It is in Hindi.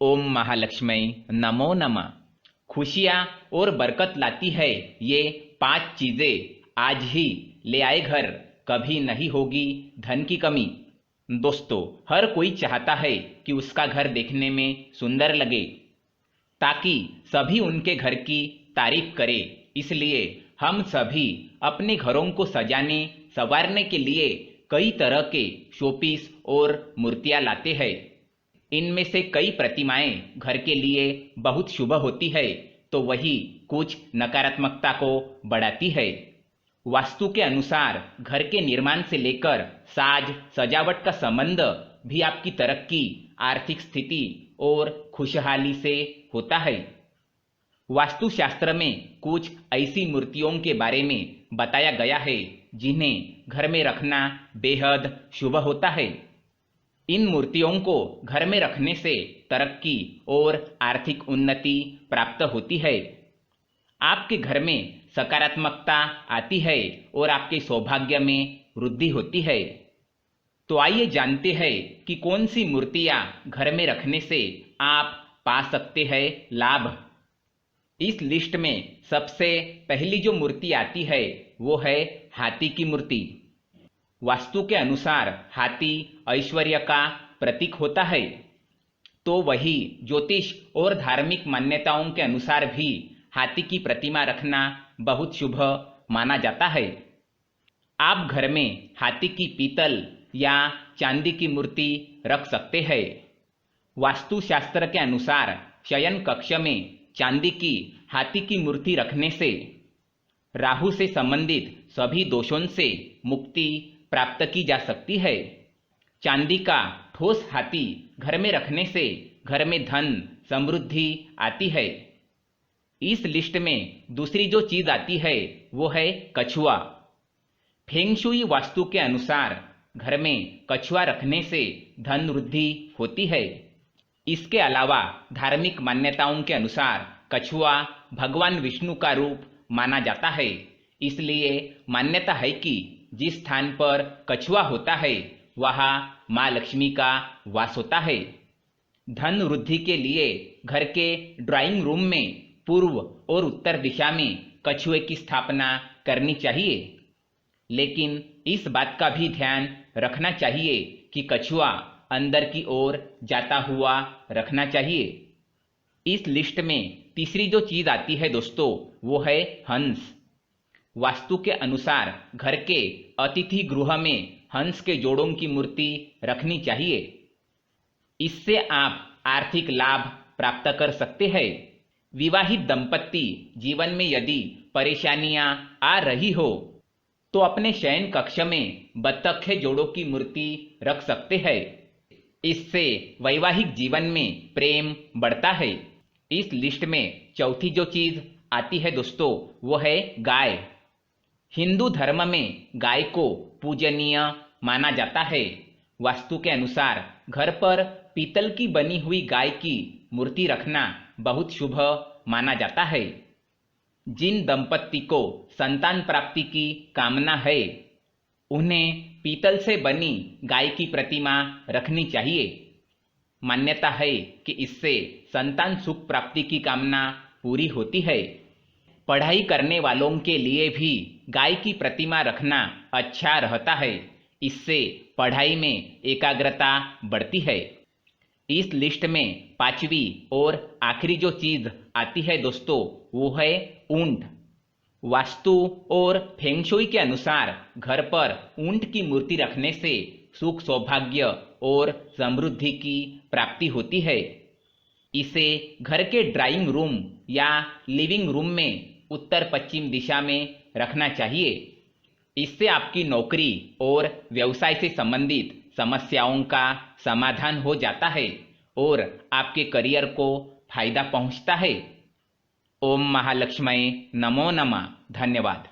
ओम महालक्ष्मी नमो नमः। खुशियाँ और बरकत लाती है ये 5 चीजें आज ही ले आए घर, कभी नहीं होगी धन की कमी। दोस्तों, हर कोई चाहता है कि उसका घर देखने में सुंदर लगे ताकि सभी उनके घर की तारीफ करें। इसलिए हम सभी अपने घरों को सजाने संवारने के लिए कई तरह के शोपीस और मूर्तियां लाते हैं। इनमें से कई प्रतिमाएं घर के लिए बहुत शुभ होती है, तो वही कुछ नकारात्मकता को बढ़ाती है। वास्तु के अनुसार घर के निर्माण से लेकर साज सजावट का संबंध भी आपकी तरक्की, आर्थिक स्थिति और खुशहाली से होता है। वास्तुशास्त्र में कुछ ऐसी मूर्तियों के बारे में बताया गया है जिन्हें घर में रखना बेहद शुभ होता है। इन मूर्तियों को घर में रखने से तरक्की और आर्थिक उन्नति प्राप्त होती है। आपके घर में सकारात्मकता आती है और आपके सौभाग्य में वृद्धि होती है। तो आइए जानते हैं कि कौन सी मूर्तियां घर में रखने से आप पा सकते हैं लाभ। इस लिस्ट में सबसे पहली जो मूर्ति आती है वो है हाथी की मूर्ति। वास्तु के अनुसार हाथी ऐश्वर्य का प्रतीक होता है, तो वही ज्योतिष और धार्मिक मान्यताओं के अनुसार भी हाथी की प्रतिमा रखना बहुत शुभ माना जाता है। आप घर में हाथी की पीतल या चांदी की मूर्ति रख सकते हैं। वास्तुशास्त्र के अनुसार शयन कक्ष में चांदी की हाथी की मूर्ति रखने से राहु से संबंधित सभी दोषों से मुक्ति प्राप्त की जा सकती है। चांदी का ठोस हाथी घर में रखने से घर में धन समृद्धि आती है। इस लिस्ट में दूसरी जो चीज आती है वो है कछुआ। फेंग शुई वास्तु के अनुसार घर में कछुआ रखने से धन वृद्धि होती है। इसके अलावा धार्मिक मान्यताओं के अनुसार कछुआ भगवान विष्णु का रूप माना जाता है। इसलिए मान्यता है कि जिस स्थान पर कछुआ होता है वहां मां लक्ष्मी का वास होता है। धन वृद्धि के लिए घर के ड्राइंग रूम में पूर्व और उत्तर दिशा में कछुए की स्थापना करनी चाहिए, लेकिन इस बात का भी ध्यान रखना चाहिए कि कछुआ अंदर की ओर जाता हुआ रखना चाहिए। इस लिस्ट में तीसरी जो चीज आती है दोस्तों वो है हंस। वास्तु के अनुसार घर के अतिथि गृह में हंस के जोड़ों की मूर्ति रखनी चाहिए। इससे आप आर्थिक लाभ प्राप्त कर सकते हैं। विवाहित दंपत्ति जीवन में यदि परेशानियां आ रही हो तो अपने शयन कक्ष में बत्तख के जोड़ों की मूर्ति रख सकते हैं। इससे वैवाहिक जीवन में प्रेम बढ़ता है। इस लिस्ट में चौथी जो चीज आती है दोस्तों वो है गाय। हिंदू धर्म में गाय को पूजनीय माना जाता है। वास्तु के अनुसार घर पर पीतल की बनी हुई गाय की मूर्ति रखना बहुत शुभ माना जाता है। जिन दंपत्ति को संतान प्राप्ति की कामना है उन्हें पीतल से बनी गाय की प्रतिमा रखनी चाहिए। मान्यता है कि इससे संतान सुख प्राप्ति की कामना पूरी होती है। पढ़ाई करने वालों के लिए भी गाय की प्रतिमा रखना अच्छा रहता है। इससे पढ़ाई में एकाग्रता बढ़ती है। इस लिस्ट में पांचवी और आखिरी जो चीज आती है दोस्तों वो है ऊंट। वास्तु और फेंग शुई के अनुसार घर पर ऊंट की मूर्ति रखने से सुख सौभाग्य और समृद्धि की प्राप्ति होती है। इसे घर के ड्राइंग रूम या लिविंग रूम में उत्तर पश्चिम दिशा में रखना चाहिए। इससे आपकी नौकरी और व्यवसाय से संबंधित समस्याओं का समाधान हो जाता है और आपके करियर को फायदा पहुंचता है। ओम महालक्ष्मी नमो नमः। धन्यवाद।